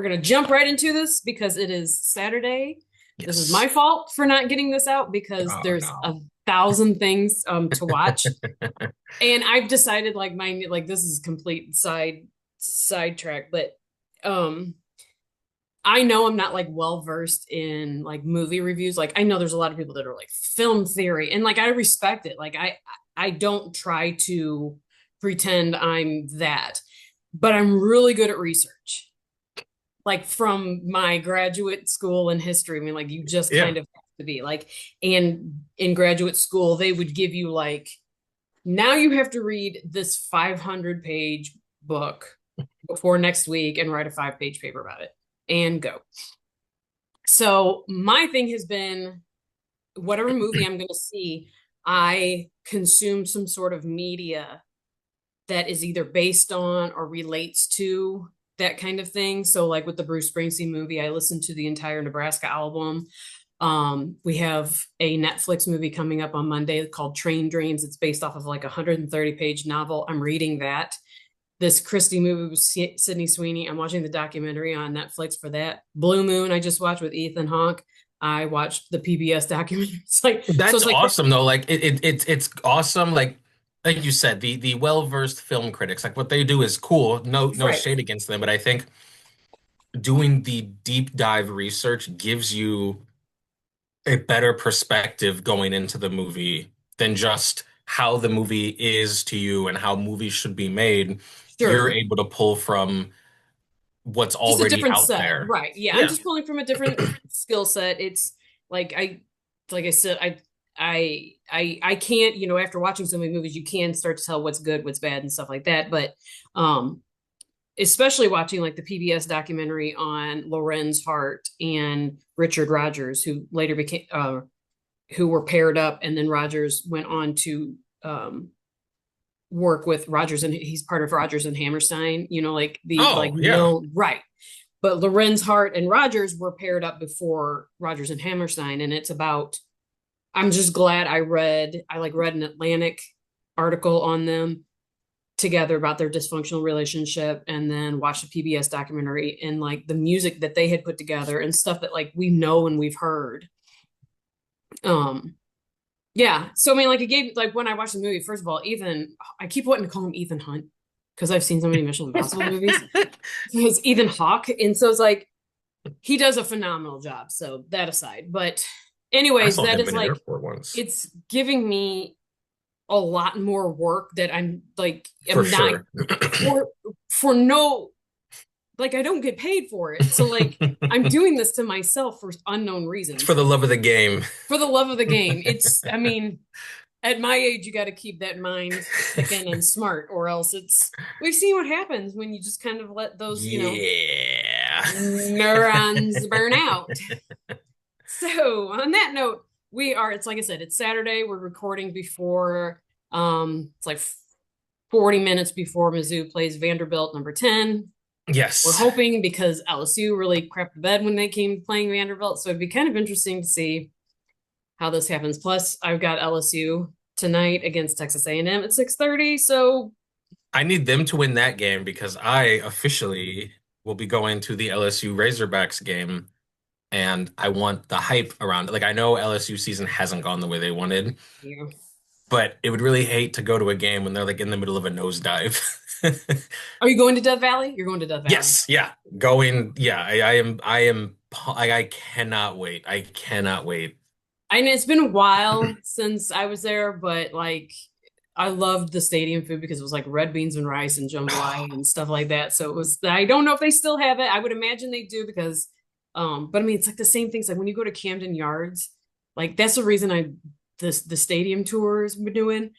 we're gonna jump right into this because it is Saturday. This is Yes. my fault for not getting this out because Oh there's no. 1,000 things to watch. And I've decided like this is complete sidetrack, but um I know I'm not like well versed in like movie reviews. Like I know there's a lot of people that are like film theory and like I respect it. Like I don't try to pretend I'm that, but I'm really good at research. Like from my graduate school in history. I mean, like you just Yeah. kind of have to be like, and in graduate school, they would give you like, now you have to read this 500-page book before next week and write a 5-page paper about it and go. So my thing has been whatever movie I'm going to see, I consume some sort of media that is either based on or relates to that kind of thing. So, like with the Bruce Springsteen movie, I listened to the entire Nebraska album. We have a Netflix movie coming up on Monday called Train Dreams. It's based off of like a 130-page novel. I'm reading that. This Christie movie with Sydney Sweeney. I'm watching the documentary on Netflix for that. Blue Moon, I just watched with Ethan Hawke. I watched the PBS documentary. That's It's like awesome though. Like it's awesome. Like you said, the well-versed film critics, like what they do is cool. No right. shade against them, but I think doing the deep dive research gives you a better perspective going into the movie than just how the movie is to you and how movies should be made. You're Sure. able to pull from what's Just a already different out set, there. right? Yeah, I'm Yeah. just pulling from a different skill set. It's like like I said, I can't, after watching so many movies, you can start to tell what's good, what's bad, and stuff like that. But um, especially watching like the PBS documentary on Lorenz Hart and Richard Rogers, who later became who were paired up, and then Rogers went on to work with Rogers, and he's part of Rogers and Hammerstein. Like the like Oh, yeah. no right. But Lorenz Hart and Rogers were paired up before Rogers and Hammerstein, and it's about. I'm just glad I read an Atlantic article on them together about their dysfunctional relationship, and then watched a PBS documentary and like the music that they had put together and stuff that like we know and we've heard. Um, yeah. So I mean, like it gave like when I watched the movie, first of all, Ethan, I keep wanting to call him Ethan Hunt because I've seen so many Mission Impossible movies. It's Ethan Hawke, and so it's like he does a phenomenal job. So that aside, but I anyways, saw that him is in like airport once. it's giving me a lot more work that I'm like For am not sure. for for no like I don't get paid for it. So like I'm doing this to myself for unknown It's for reasons. the love of the game. For the love of the game. It's I mean, at my age you got to keep that mind thick and smart or else it's we've seen what happens when you just kind of let those, Yeah. neurons burn out. So on that note, it's like I said, it's Saturday. We're recording before it's like 40 minutes before Mizzou plays Vanderbilt number 10. We're Yes. hoping because LSU really crapped the bed when they came playing Vanderbilt. So it'd be kind of interesting to see how this happens. Plus, I've got LSU tonight against Texas A&M at 6:30. So I need them to win that game because I officially will be going to the LSU Razorbacks game and I want the hype around it. Like I know LSU season hasn't gone the way they wanted, yeah. but it would really hate to go to a game when they're like in the middle of a nosedive. Are you going to Death Valley? You're going to Death Valley. Yes, yeah. Going, yeah, I cannot wait. I cannot wait. I know it's been a while since I was there, but like I loved the stadium food because it was like red beans and rice and jambalaya and stuff like that. So it was I don't know if they still have it. I would imagine they do because but I mean it's like the same things like when you go to Camden Yards, like that's the reason the stadium tours been doing.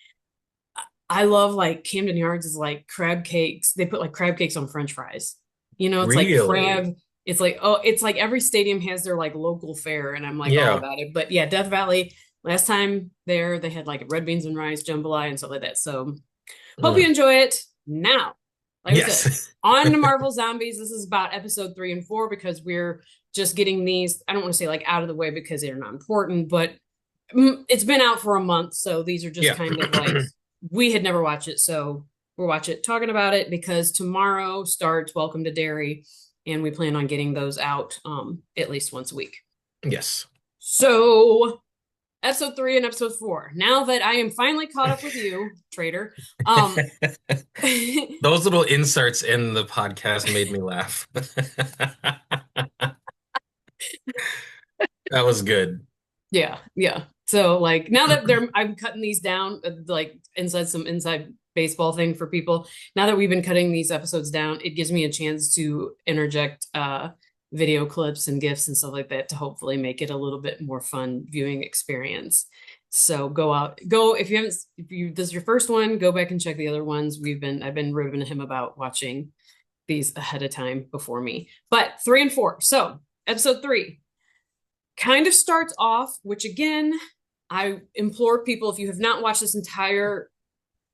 I love like Camden Yards is like crab cakes. They put like crab cakes on French fries. It's like Really? crab. It's like every stadium has their like local fare, and I'm like all Yeah. about it. But yeah, Death Valley, last time there, they had like red beans and rice, jambalaya, and stuff like that. So hope you Mm. enjoy it. Now, like we said, Yes. on to Marvel Zombies. This is about episode 3 and 4 because we're just getting these, I don't want to say like out of the way because they're not important, but it's been out for a month. So these are just Yeah. kind of like we had never watched it, so we'll watch it talking about it because tomorrow starts Welcome to Derry. and we plan on getting those out at least once a week. Yes. So episode 3 and episode 4. Now that I am finally caught up with you, traitor, um, Those little inserts in the podcast made me laugh. That was good. yeah, yeah. So like now that I'm cutting these down, like inside some inside baseball thing for people. Now that we've been cutting these episodes down, it gives me a chance to interject video clips and gifs and stuff like that to hopefully make it a little bit more fun viewing experience. So go if you haven't, if you this is your first one, go back and check the other ones. I've been ribbing him about watching these ahead of time before me. But 3 and 4. So episode 3 kind of starts off, which again, I implore people, if you have not watched this entire,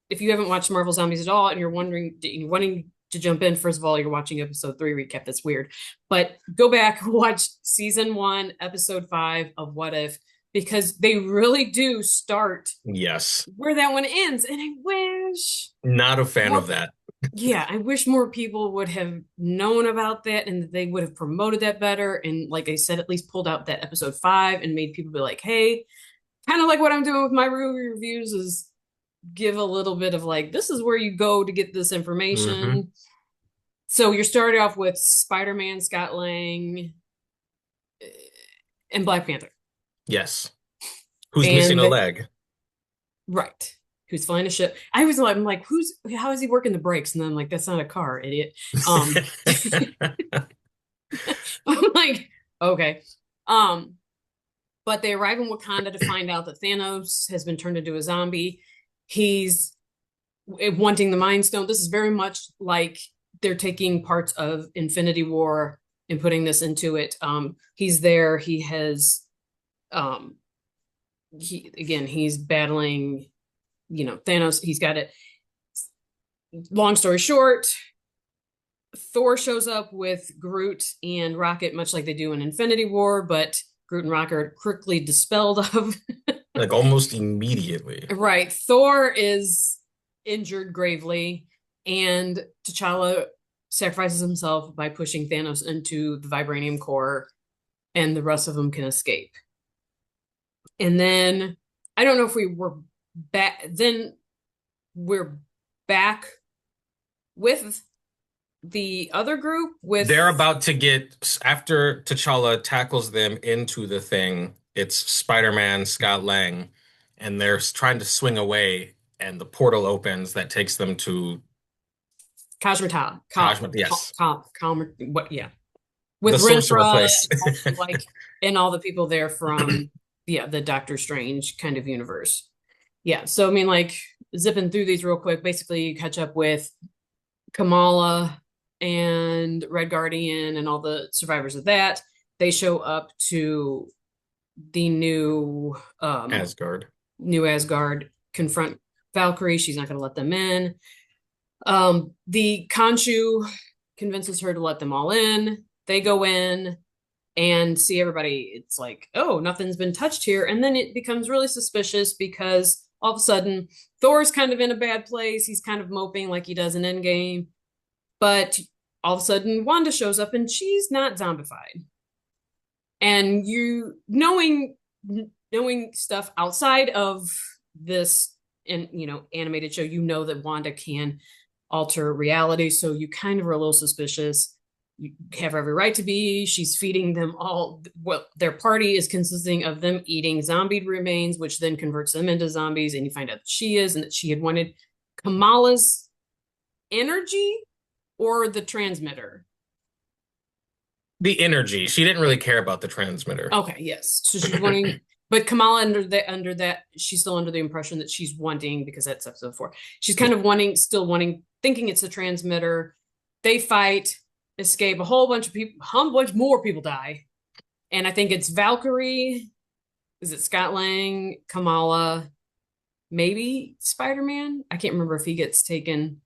if you haven't watched Marvel Zombies at all and you're wanting to jump in, first of all, you're watching episode 3 recap. That's weird. But go back, watch season 1, episode 5 of What If, because they really do start Yes. where that one ends. And I wish Not a fan of more, that. yeah, I wish more people would have known about that and that they would have promoted that better. And like I said, at least pulled out that episode 5 and made people be like, hey, kind of like what I'm doing with my movie reviews is give a little bit of like, this is where you go to get this Hmm. information. So you're starting off with Spider-Man, Scott Lang, and Black Panther. Yes. Who's missing And a leg? right. Who's flying a ship. I'm like, how is he working the brakes? And then I'm like, that's not a car, idiot. I'm like, okay. Um, but they arrive in Wakanda to find out that Thanos has been turned into a zombie. He's wanting the Mind Stone. This is very much like they're taking parts of Infinity War and putting this into it. He's there. He has, um, he's battling, Thanos. He's got it. Long story short, Thor shows up with Groot and Rocket, much like they do in Infinity War, but Groot and Rocket are quickly dispelled of. Like almost immediately. Right. Thor is injured gravely, and T'Challa sacrifices himself by pushing Thanos into the vibranium core, and the rest of them can escape. And then I don't know if we were back, then we're back with the other group with They're about to get, after T'Challa tackles them into the thing, it's Spider-Man, Scott Lang, and they're trying to swing away, and the portal opens that takes them to Cosmata, Cosmo. Yes, what? Yeah, the with sorcerer Renfra place. like and all the people there from the Doctor Strange kind of universe. Yeah, so I mean, like zipping through these real quick. Basically, you catch up with Kamala and Red Guardian and all the survivors of that. They show up to the Asgard. new Asgard, confront Valkyrie. She's not going to let them in. The Khonshu convinces her to let them all in. They go in and see everybody. It's like, oh, nothing's been touched here. And then it becomes really suspicious because all of a sudden Thor's kind of in a bad place. He's kind of moping like he does in Endgame. But all of a sudden Wanda shows up and she's not zombified. And you knowing stuff outside of this and animated show, that Wanda can alter reality, so you kind of are a little suspicious. You have every right to be. She's feeding them all. Well, their party is consisting of them eating zombie remains, which then converts them into zombies, and you find out that she is, and that she had wanted Kamala's energy or the transmitter. The energy. She didn't really care about the transmitter. Okay, yes. So she's wanting, but Kamala under that, she's still under the impression that she's wanting, because that's episode 4. She's kind of still wanting, thinking it's a transmitter. They fight, escape. A whole bunch of people, a bunch more people die, and I think it's Valkyrie. Is it Scott Lang, Kamala, maybe Spider-Man? I can't remember if he gets taken.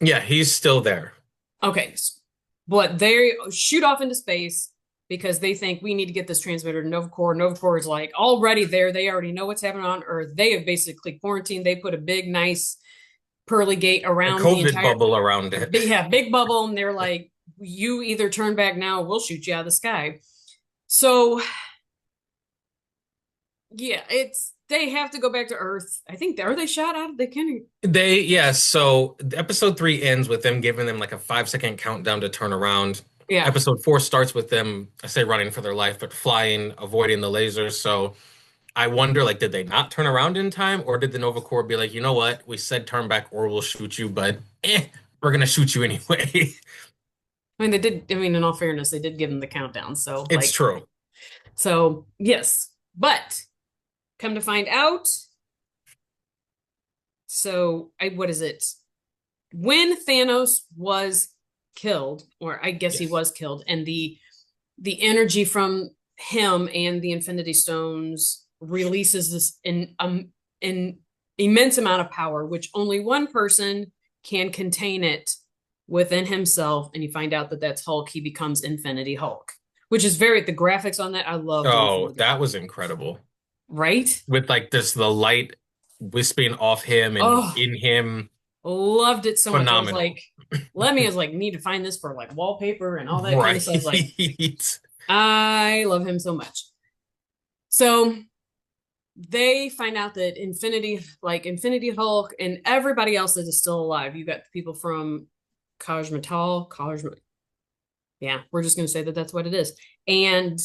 Yeah, he's still there. Okay, but they shoot off into space because they think we need to get this transmitter to Nova Corps. Nova Corps is like already there. They already know what's happening on Earth. They have basically quarantined. They put a big, nice pearly gate A around the COVID entire bubble around it. big bubble, and they're like, you either turn back now or we'll shoot you out of the sky. So yeah, it's they have to go back to Earth. I think are they shot out? They can. Yeah, so episode 3 ends with them giving them like a 5 second countdown to turn around. Yeah. Episode 4 starts with them, I say running for their life, but flying, avoiding the lasers. So I wonder, like, did they not turn around in time, or did the Nova Corps be like, you know what, we said turn back or we'll shoot you, but we're gonna shoot you anyway. I mean, they did. I mean, in all fairness, they did give them the countdown. So, It's like, true. so yes. But come to find out, so what is it? When Thanos was killed, or I guess he Yes. was killed, and the energy from him and the Infinity Stones releases this in immense amount of power, which only one person can contain it within himself. And you find out that that's Hulk. He becomes Infinity Hulk, which is very the graphics on that. I love going for Oh, the that was graphics, incredible. right? With like this, the light wisping off him and Oh, in him. loved it so much. I was Phenomenal. like, Lemmy is like, need to find this for like wallpaper and all that kind of stuff. I was like, Right. I love him so much. So they find out that Infinity Hulk, and everybody else that is still alive. You got the people from Cosmetal, yeah, we're just going to say that that's what it is. And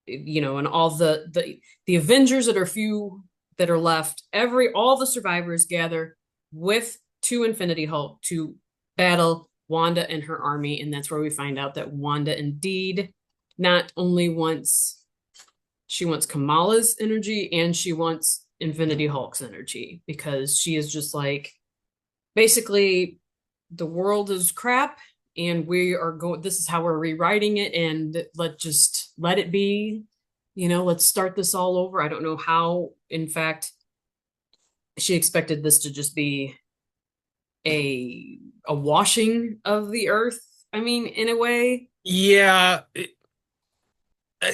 and all the Avengers that are few that are left, all the survivors gather with to Infinity Hulk to battle Wanda and her army, and that's where we find out that Wanda indeed not only wants she wants Kamala's energy and she wants Infinity Hulk's energy because she is just like basically the world is crap and we are going this is how we're rewriting it and let it be, let's start this all over. I don't know how in fact she expected this to just be a washing of the earth. I mean, in a way. Yeah. Uh,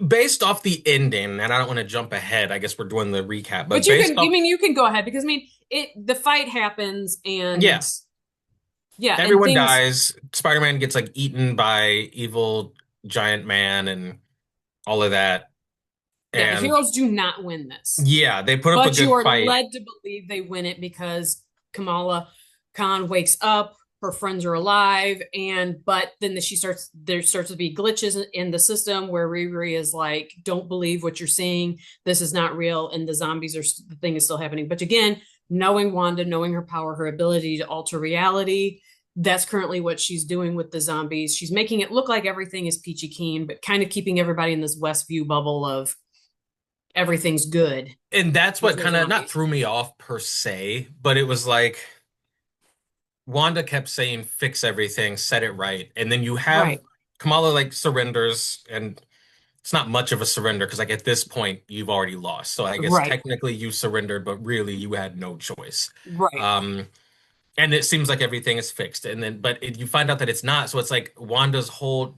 Based off the ending, and I don't want to jump ahead. I guess we're doing the recap, But but based off, you can go ahead because I mean it the fight happens and yeah, yeah, and everyone things dies. Spider-Man gets like eaten by evil giant man and all of that. yeah, the And heroes do not win this. yeah, they put up a But you good are fight. led to believe they win it because Kamala Khan wakes up, her friends are alive, and but then there starts to be glitches in the system where Riri is like, "Don't believe what you're seeing. This is not real," and the thing is still happening. But again, knowing Wanda, knowing her power, her ability to alter reality. That's currently what she's doing with the zombies. She's making it look like everything is peachy keen, but kind of keeping everybody in this Westview bubble of everything's good. And that's There's what no kind of not zombies. threw me off per se, but it was like Wanda kept saying, fix everything, set it right. And then you have Right. Kamala like surrenders, and it's not much of a surrender because, like, at this point, you've already lost. So I guess Right. technically you surrendered, but really you had no choice. Right. Um, and it seems like everything is fixed. And then, but you find out that it's not. So it's like Wanda's whole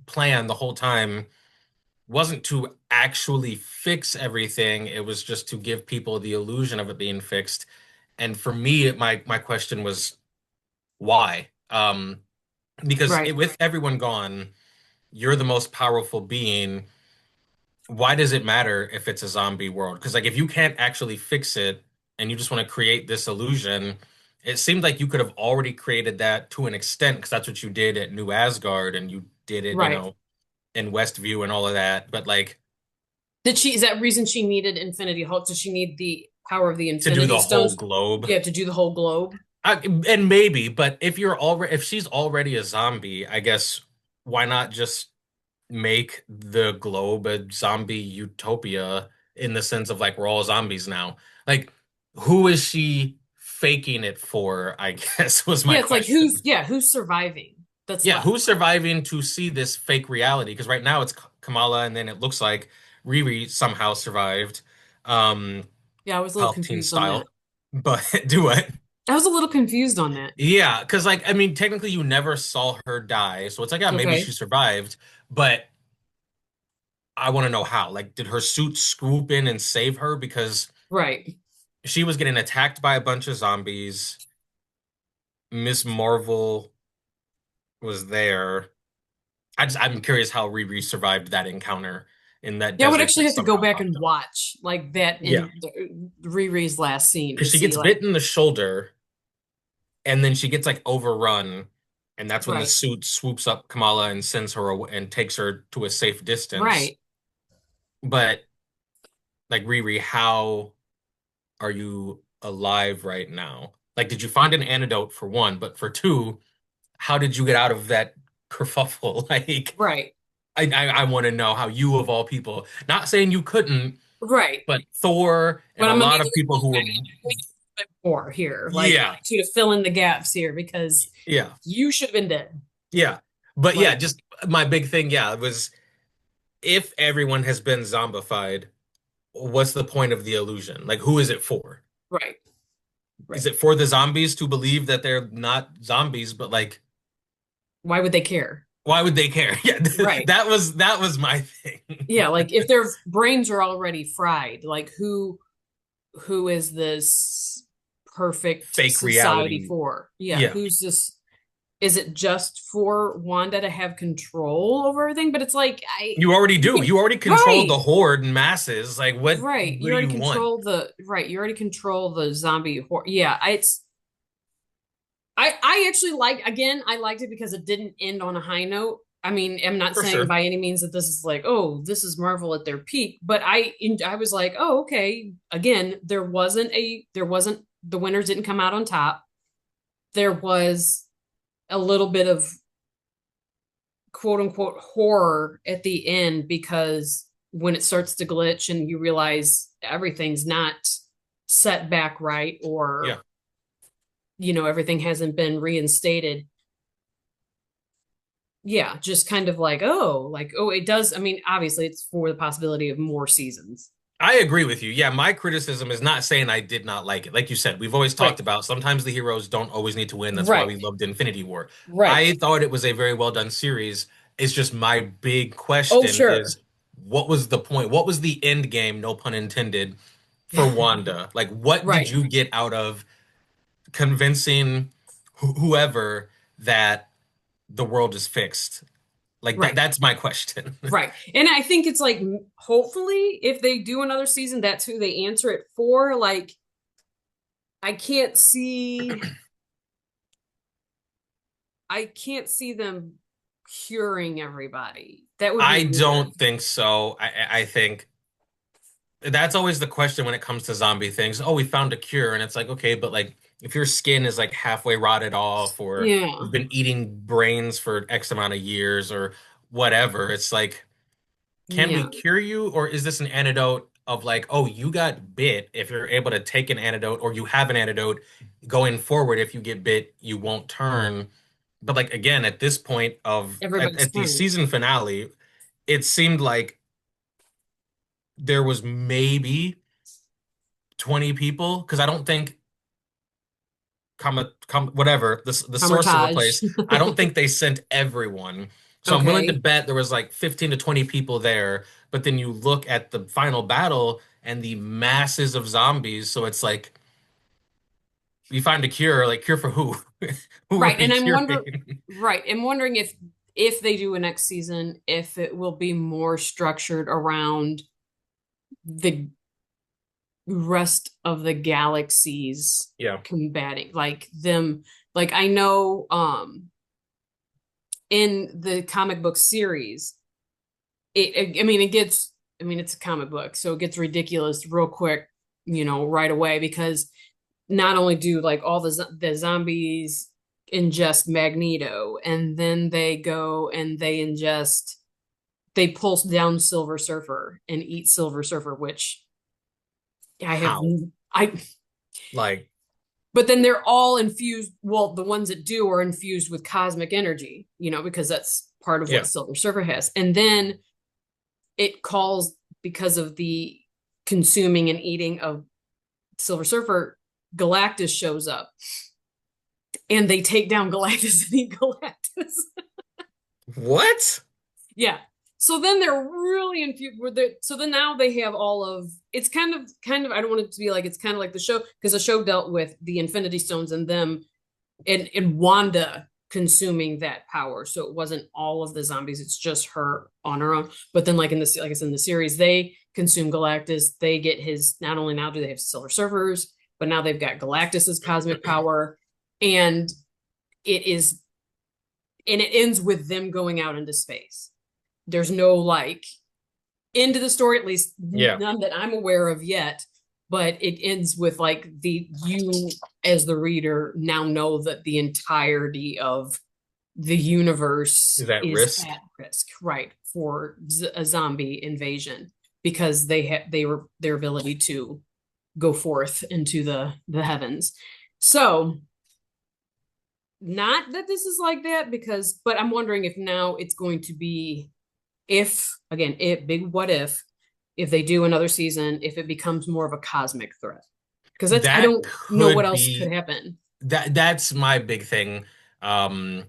plan the whole time wasn't to actually fix everything. It was just to give people the illusion of it being fixed. And for me, my question was why? Because Right. with everyone gone, you're the most powerful being. Why does it matter if it's a zombie world? Because like if you can't actually fix it and you just want to create this illusion, it seemed like you could have already created that to an extent because that's what you did at New Asgard and you did it, Right. in Westview and all of that. But like Is that reason she needed Infinity Hulk? Does she need the power of the to do Infinity the whole Stones? globe. Yeah, to do the whole globe. And maybe, but if she's already a zombie, I guess why not just make the globe a zombie utopia in the sense of like we're all zombies now? Like, who is she faking it for? I guess was my Yeah, it's like question. who's surviving that's Yeah, who's left. surviving to see this fake reality? Because right now it's Kamala, and then it looks like Riri somehow survived, um, Yeah, I was a little Palpatine confused on that. style. But do it. I was a little confused on that. Yeah, because like I mean, technically you never saw her die, so it's like yeah, maybe she Okay. survived, but I want to know how. Like, did her suit swoop in and save her? Because Right. she was getting attacked by a bunch of zombies. Miss Marvel was there. I'm curious how Riri survived that encounter in that Yeah, I would desert actually that have to go somehow back popped and up. watch like that Yeah, in Riri's last scene to because she see gets like, bit in the shoulder and then she gets like overrun, and that's when the right, suit swoops up Kamala and sends her away and takes her to a safe distance. right, But like Riri, how are you alive right now? Like, did you find an antidote for one? But for two, how did you get out of that kerfuffle? Like, right, I want to know how you, of all people, not saying you couldn't, right. but Thor and But a I'm lot of immediately people who were, more here. Like I yeah, want you to fill in the gaps here because yeah, you should have been dead. yeah. But yeah, Like, just my big thing, yeah, was if everyone has been zombified, what's the point of the illusion? Like, who is it for? right, Is right. it for the zombies to believe that they're not zombies, but like, Why would they care? why would they care? Yeah, Right. that was my thing. Yeah, like if their brains are already fried, like who is this perfect Fake society reality. for? Yeah, Yeah. who's this? Is it just for Wanda to have control over everything? But it's like You already do. You already control the right, horde and masses. Like right. what You do already you want? control the right. You already control the zombie horde. Yeah, I actually like again, I liked it because it didn't end on a high note. I mean, I'm not For saying sure. by any means that this is like, oh, this is Marvel at their peak, but I was like, oh, okay. Again, there wasn't the winners didn't come out on top. There was a little bit of quote unquote horror at the end because when it starts to glitch and you realize everything's not set back right Yeah. or everything hasn't been reinstated, yeah, just kind of like, oh, it does. I mean, obviously, it's for the possibility of more seasons. I agree with you. Yeah, my criticism is not saying I did not like it. Like you said, we've always talked Right, about sometimes the heroes don't always need to win. That's why right, we loved Infinity War. right. I thought it was a very well done series. It's just my big Oh, question is sure. what was the point? What was the end game, no pun intended, for Wanda? Like, what did Right, you get out of convincing whoever that the world is fixed? Like right, that's my question. right. And I think it's like, hopefully, if they do another season, that's who they answer it for. Like, I can't see, I can't see them curing everybody. That would be I weird. don't think so. I think that's always the question when it comes to zombie things. Oh, we found a cure, and it's like, okay, but like if your skin is like halfway rotted off, or Yeah, you've been eating brains for X amount of years, or whatever, it's like, can we yeah, cure you, or is this an antidote of like, oh, you got bit? If you're able to take an antidote, or you have an antidote going forward, if you get bit, you won't turn. But like again, at this point of everybody's at the fine. season finale, it seemed like there was maybe 20 people because I don't think whatever the sorcerer Hermitage. place, I don't think they sent everyone. So I'm willing to Okay. bet there was like 15 to 20 people there, but then you look at the final battle and the masses of zombies, so it's like you find a cure, like cure for who? Who are Right. we And curing? right. I'm wondering if they do a next season, if it will be more structured around the rest of the galaxies Yeah. combating like them. Like I know in the comic book series, I mean it gets I mean it's a comic book, so it gets ridiculous real quick, right away because not only do like all the zombies ingest Magneto, and then they go and they pulse down Silver Surfer and eat Silver Surfer, which I have How? I Like, but then they're all infused. Well, the ones that do are infused with cosmic energy, because that's part of what yeah. Silver Surfer has. And then it calls because of the consuming and eating of Silver Surfer, Galactus shows up and they take down Galactus and eat Galactus. What? Yeah. So then they're really infused with it. So then now they have all of it's kind of I don't want it to be like it's kind of like the show because the show dealt with the Infinity Stones and them and Wanda consuming that power. So it wasn't all of the zombies, it's just her on her own. But then like in this, like I said, in the series, they consume Galactus. They get his, not only now do they have silver surfers, but now they've got Galactus's cosmic power. And it is, and it ends with them going out into space. There's no like end to the story, at least Yeah. none that I'm aware of yet. But it ends with like the you as the reader now know that the entirety of the universe Is at is risk. at risk, right, for a zombie invasion because they have they were their ability to go forth into the heavens. So not that this is like that because, but I'm wondering if now it's going to be if again, if big what if they do another season, if it becomes more of a cosmic threat. Because that's I That don't know what could else could be happen. that's my big thing. Um,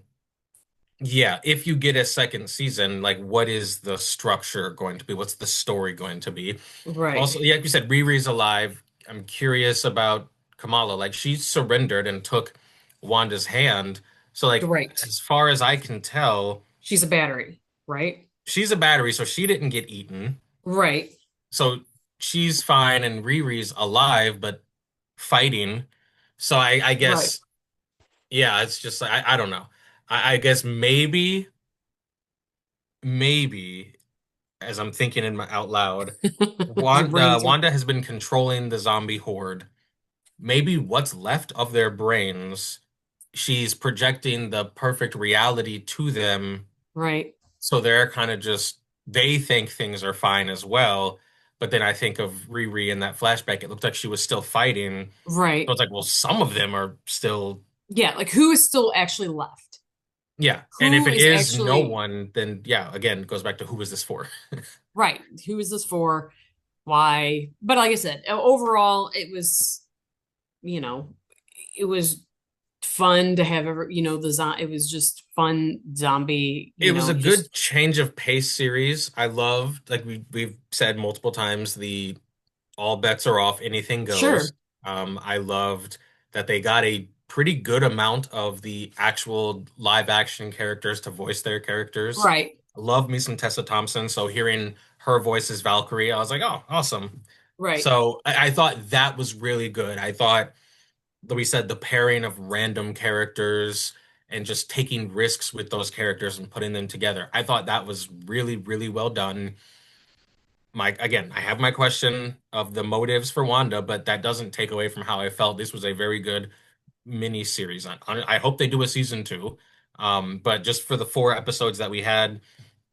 yeah, if you get a second season, like what is the structure going to be? What's the story going to be? Right. Also, yeah, like you said, Riri's alive. I'm curious about Kamala. Like she surrendered and took Wanda's hand. So like Right. as far as I can tell, She's a battery, right? she's a battery, so she didn't get eaten. Right. So she's fine and Riri's alive, but fighting. So I Right. guess yeah, it's just I don't know. I guess maybe as I'm thinking out loud, Your brain's Wanda has been controlling the zombie horde. Maybe what's left of their brains, she's projecting the perfect reality to them. right. So they're kind of just, they think things are fine as well. But then I think of Riri in that flashback, it looked like she was still fighting. So Right. it's like, well, some of them are still, Yeah, like who is still actually left? yeah. And if Who it is is no actually one, then yeah, again, it goes back to who is this for? right? Who is this for? Why? But like I said, overall, it was, you know, it was fun to have ever, it was just fun zombie, It was a just good change of pace series. I loved, like we've said multiple times, the all bets are off, anything goes. sure. I loved that they got a pretty good amount of the actual live action characters to voice their characters. Right. I love me some Tessa Thompson, so hearing her voice as Valkyrie, I was like, oh, awesome. Right. So I thought that was really good. I thought that we said the pairing of random characters and just taking risks with those characters and putting them together. I thought that was really, really well done. Again, I have my question of the motives for Wanda, but that doesn't take away from how I felt. This was a very good mini series. I hope they do a season two. But just for the 4 episodes that we had,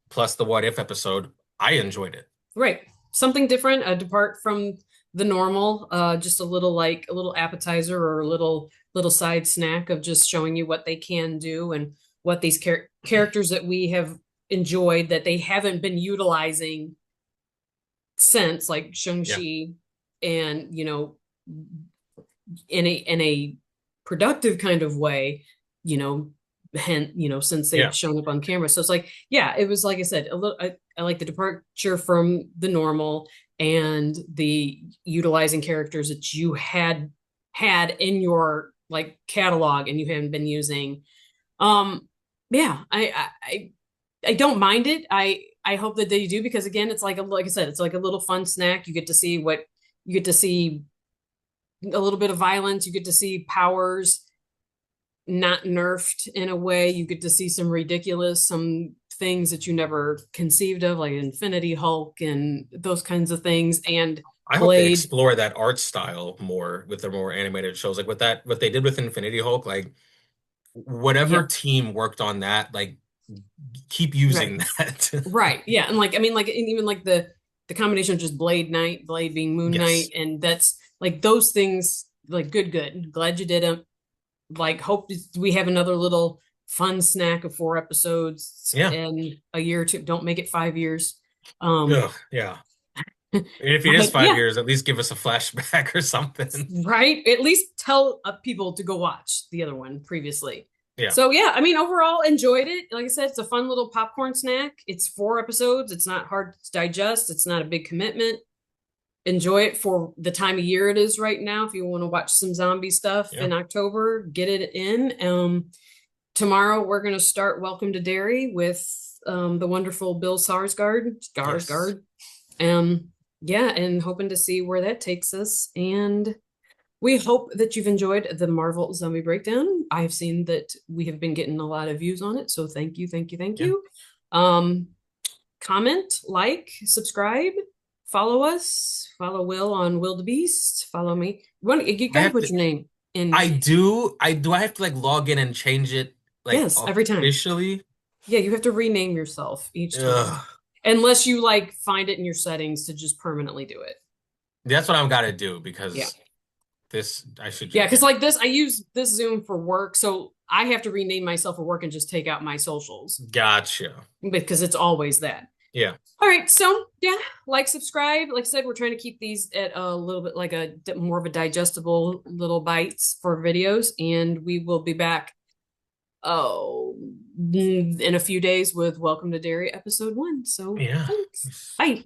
plus the what if episode, I enjoyed it. Right. Something different, depart from the normal, just a little like a little appetizer or a little side snack of just showing you what they can do and what these characters that we have enjoyed that they haven't been utilizing since, like Yeah, Shang-Chi, and in a productive kind of way, you know, since they've yeah. shown up on camera. So it's like, yeah, it was like I said, a little. I like the departure from the normal and the utilizing characters that you had in your like catalog and you haven't been using. Yeah, I don't mind it. I hope that they do because again, it's like I said, it's like a little fun snack. You get to see what you get to see a little bit of violence. You get to see powers not nerfed in a way. You get to see some ridiculous, some things that you never conceived of, like Infinity Hulk and those kinds of things. And I hope they Blade, explore that art style more with their more animated shows. Like with that, what they did with Infinity Hulk, like whatever yeah, team worked on that, like keep right, using that. right, yeah, and like I mean, like and even like the combination of just Blade being Moon Knight, Yes. and that's like those things. Like good. Glad you did them. Like hope we have another little fun snack of 4 episodes Yeah. in a year or two. Don't make it 5 years. Um, Ugh, yeah. If it is but five yeah, years, at least give us a flashback or something. right. At least tell people to go watch the other one previously. Yeah. So yeah, I mean, overall enjoyed it. Like I said, it's a fun little popcorn snack. It's 4 episodes. It's not hard to digest. It's not a big commitment. Enjoy it for the time of year it is right now. If you want to watch some zombie stuff Yeah. in October, get it in. tomorrow we're going to start Welcome to Derry with the wonderful Bill Yes. Sarsgaard. Um, yeah, and hoping to see where that takes us. And we hope that you've enjoyed the Marvel Zombie Breakdown. I've seen that we have been getting a lot of views on it, so thank you, thank you, thank Yeah. you. Um, Comment, like, subscribe, follow us, follow Will on Will the Beast, follow me. You I got to have put to your name in. I have to like log in and change it like Yes, every time. officially. Yeah, you have to rename yourself each time. Ugh. Unless you like find it in your settings to just permanently do it. That's what I've got to do Yeah. because this I should Yeah, just because yeah. like this, I use this Zoom for work. So I have to rename myself for work and just take out my socials Gotcha. because it's always that. Yeah. All right. So yeah, like, subscribe. Like I said, we're trying to keep these at a little bit like a more of a digestible little bites for videos. And we will be back, oh, in a few days with Welcome to Dairy episode 1. So Yeah. thanks. Bye.